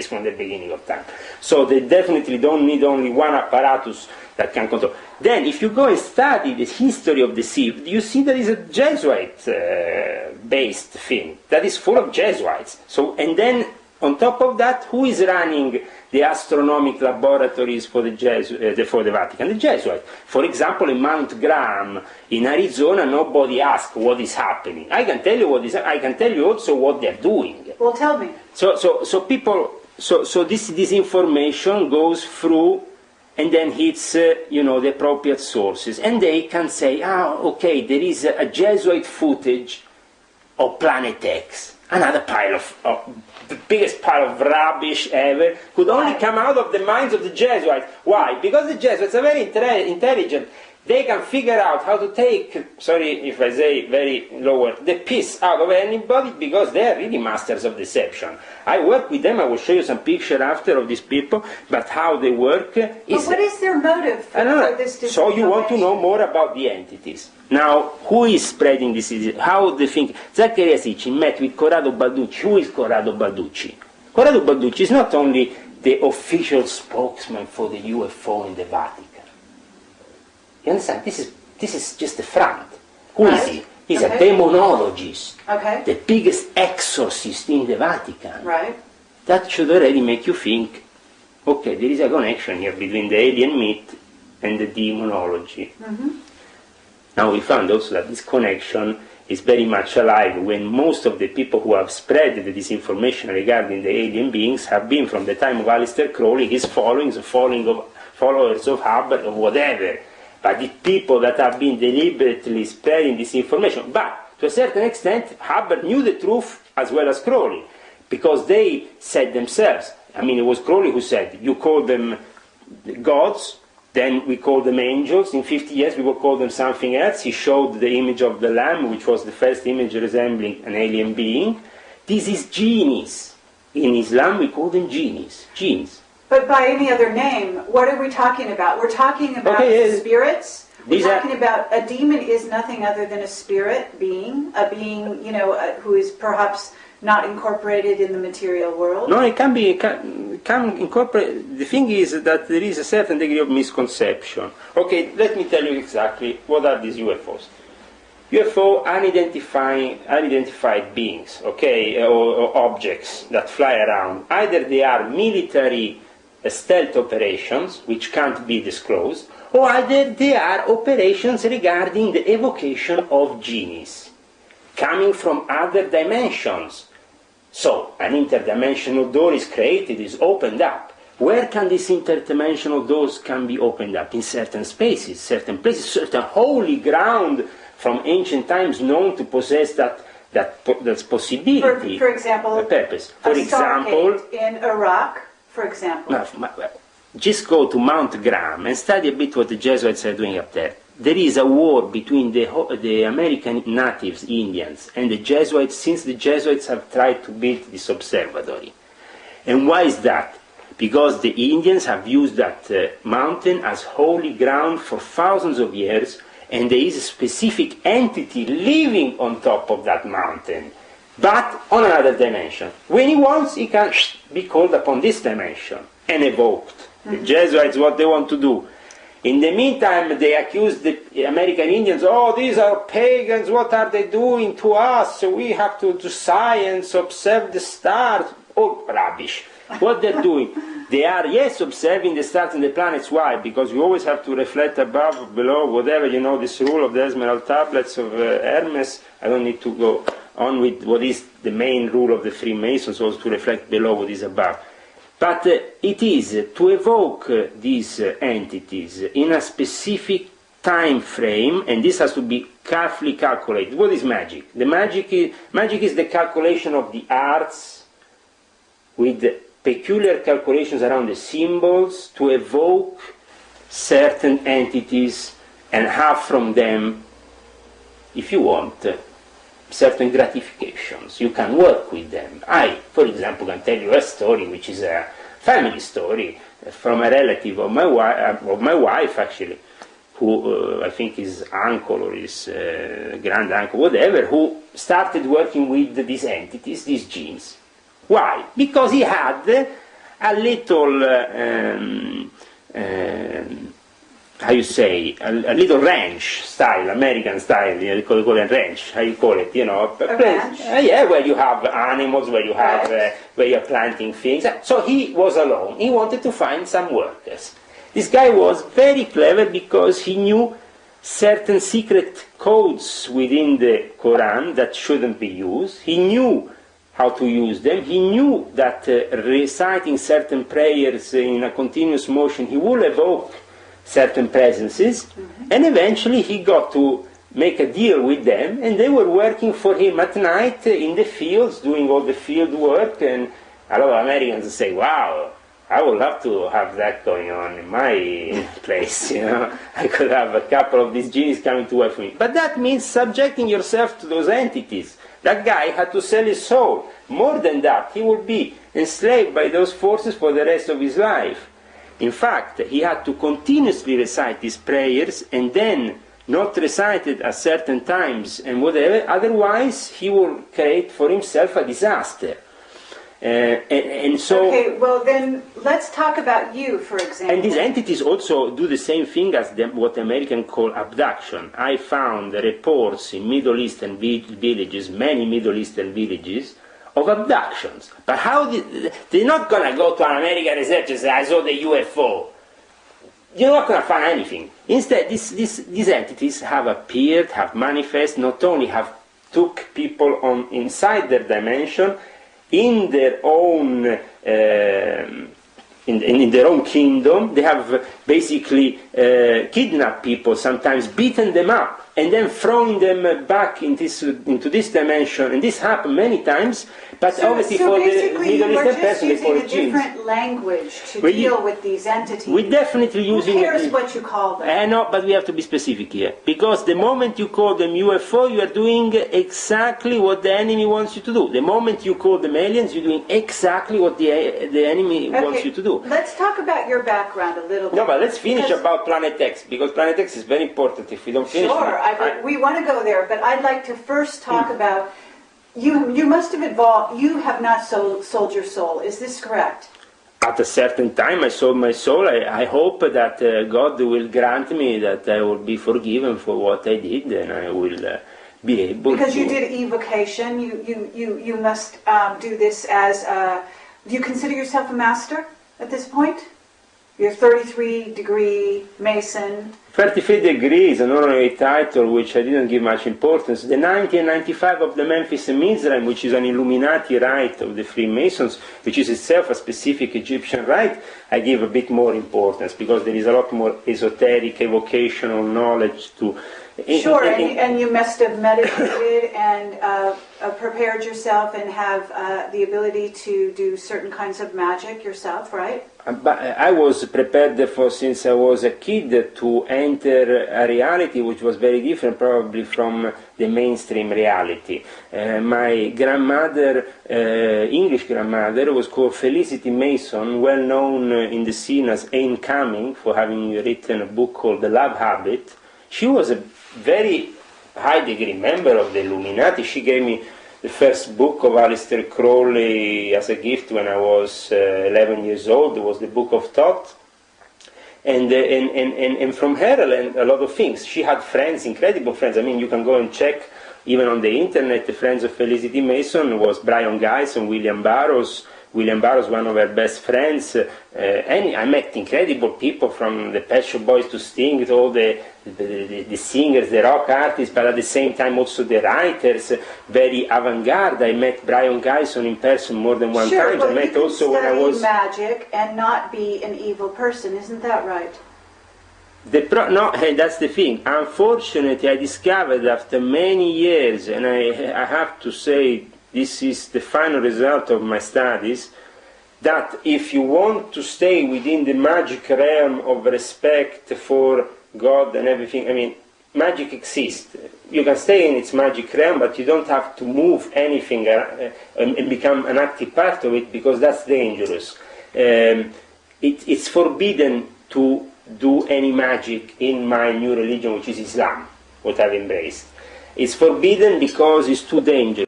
from the beginning of time. So they definitely don't need only one apparatus that can control. Then, if you go and study the history of the sea, you see that is a Jesuit-based thing that is full of Jesuits. So, and then on top of that, who is running the astronomic laboratories for the Vatican? The Jesuits. For example, in Mount Graham in Arizona, nobody asks what is happening. I can tell you what is. I can tell you also what they're doing. Well, tell me. So people. So this information goes through and then hits, the appropriate sources. And they can say, okay, there is a Jesuit footage of Planet X. Another pile of the biggest pile of rubbish ever, could only come out of the minds of the Jesuits. Why? Because the Jesuits are very intelligent. They can figure out how to take, sorry if I say very lower, the piss out of anybody, because they are really masters of deception. I work with them. I will show you some picture after of these people, but how they work is... But what is their motive for this disinformation? So you want to know more about the entities. Now, who is spreading this? How they think? Zaccaria Sitchin met with Corrado Balducci. Who is Corrado Balducci? Corrado Balducci is not only the official spokesman for the UFO in the Vatican. You understand? This is just the front. Who is he? He's a demonologist. Okay. The biggest exorcist in the Vatican. Right. That should already make you think, okay, there is a connection here between the alien myth and the demonology. Mm-hmm. Now we found also that this connection is very much alive when most of the people who have spread the disinformation regarding the alien beings have been from the time of Aleister Crowley, his followers of Hubbard, or whatever. But the people that have been deliberately spreading this information. But to a certain extent, Hubbard knew the truth as well as Crowley, because they said themselves, I mean, it was Crowley who said, you call them gods, then we call them angels. In 50 years we will call them something else. He showed the image of the lamb, which was the first image resembling an alien being. This is genies. In Islam we call them genies. But by any other name, what are we talking about? We're talking about spirits. We're talking about a demon is nothing other than a spirit being, a being, who is perhaps not incorporated in the material world. No, it can incorporate. The thing is that there is a certain degree of misconception. Okay, let me tell you exactly what are these UFOs. UFO, unidentified beings, okay, or objects that fly around. Either they are military stealth operations, which can't be disclosed, or either they are operations regarding the evocation of genies, coming from other dimensions. So, an interdimensional door is created, is opened up. Where can these interdimensional doors can be opened up? In certain spaces, certain places, certain holy ground from ancient times known to possess that's possibility. For example, purpose. For example, in Iraq, for example. Just go to Mount Graham and study a bit what the Jesuits are doing up there. There is a war between the American natives, Indians, and the Jesuits since the Jesuits have tried to build this observatory. And why is that? Because the Indians have used that mountain as holy ground for thousands of years, and there is a specific entity living on top of that mountain, but on another dimension. When he wants, he can be called upon this dimension and evoked. The Jesuits, what they want to do. In the meantime, they accuse the American Indians, these are pagans, what are they doing to us? So we have to do science, observe the stars. Oh, rubbish. What they're doing, they are, yes, observing the stars and the planets. Why? Because you always have to reflect above, below, whatever, this rule of the Esmeralda tablets of Hermes. I don't need to go on with what is the main rule of the Freemasons, also to reflect below what is above. But it is to evoke these entities in a specific time frame, and this has to be carefully calculated. What is magic? The magic is the calculation of the arts with peculiar calculations around the symbols to evoke certain entities and have from them, if you want, certain gratifications. You can work with them. I, for example, can tell you a story which is a family story from a relative of my wife, actually, who I think his uncle or his grand uncle, whatever, who started working with these entities, these genes. Why? Because he had a little, how you say, a little ranch style, American style, you call it ranch, how you call it, you know, a ranch? Yeah, where you have animals, where you have, where you're planting things. So he was alone. He wanted to find some workers. This guy was very clever because he knew certain secret codes within the Quran that shouldn't be used. He knew how to use them. He knew that reciting certain prayers in a continuous motion, he will evoke certain presences, and eventually he got to make a deal with them, and they were working for him at night in the fields, doing all the field work, and a lot of Americans say, wow, I would love to have that going on in my place, you know. I could have a couple of these genies coming to work for me. But that means subjecting yourself to those entities. That guy had to sell his soul. More than that, he would be enslaved by those forces for the rest of his life. In fact, he had to continuously recite these prayers and then not recite it at certain times and whatever, otherwise he will create for himself a disaster. And so, okay, well then let's talk about you, for example. And these entities also do the same thing as what the Americans call abduction. I found reports in Middle Eastern villages, many Middle Eastern villages, of abductions. But how they're not going to go to an American researcher and say, I saw the UFO. You're not going to find anything. Instead, these entities have appeared, have manifest, not only have took people on inside their dimension, in their own in their own kingdom. They have basically kidnapped people, sometimes beaten them up, and then thrown them back into this dimension. And this happened many times, but obviously for the Middle Eastern person, they call it using a different language to deal with these entities. We're definitely using... Who cares what you call them? I know, but we have to be specific here. Because the moment you call them UFO, you are doing exactly what the enemy wants you to do. The moment you call them aliens, you're doing exactly what the enemy wants you to do. Let's talk about your background a little bit. No, but let's finish about Planet X, because Planet X is very important. If we don't finish... Sure, we want to go there, but I'd like to first talk about... You must have evolved, you have not sold your soul, is this correct? At a certain time I sold my soul. I hope that God will grant me that I will be forgiven for what I did, and I will be able because to... you did evocation, you must do this as... do you consider yourself a master at this point? You're 33-degree Mason. 33 degrees, an honorary title which I didn't give much importance. The 90 and 95 of the Memphis and Mizraim, which is an Illuminati rite of the Freemasons, which is itself a specific Egyptian rite, I give a bit more importance because there is a lot more esoteric, evocational knowledge to... Sure, and you must have meditated and prepared yourself and have the ability to do certain kinds of magic yourself, right? But I was prepared for, since I was a kid, to enter a reality which was very different probably from the mainstream reality. My grandmother, English grandmother, was called Felicity Mason, well known in the scene as Anne Cumming for having written a book called The Love Habit. She was a very high degree member of the Illuminati. She gave me the first book of Aleister Crowley as a gift when I was 11 years old. It was the Book of Thoth. And from her I learned a lot of things. She had friends, incredible friends. I mean, you can go and check even on the internet. The friends of Felicity Mason was Brian Giles and William Burroughs. William Burroughs, one of her best friends. And I met incredible people, from the Pet Shop Boys to Sting, to all the singers, the rock artists, but at the same time also the writers, very avant-garde. I met Brian Gyson in person more than one time. Well, I met also when I was magic and not be an evil person, isn't that right? No, that's the thing. Unfortunately, I discovered after many years, and I have to say this is the final result of my studies, that if you want to stay within the magic realm of respect for God and everything, I mean, magic exists. You can stay in its magic realm, but you don't have to move anything and become an active part of it, because that's dangerous. It's forbidden to do any magic in my new religion, which is Islam, what I've embraced. It's forbidden because it's too dangerous.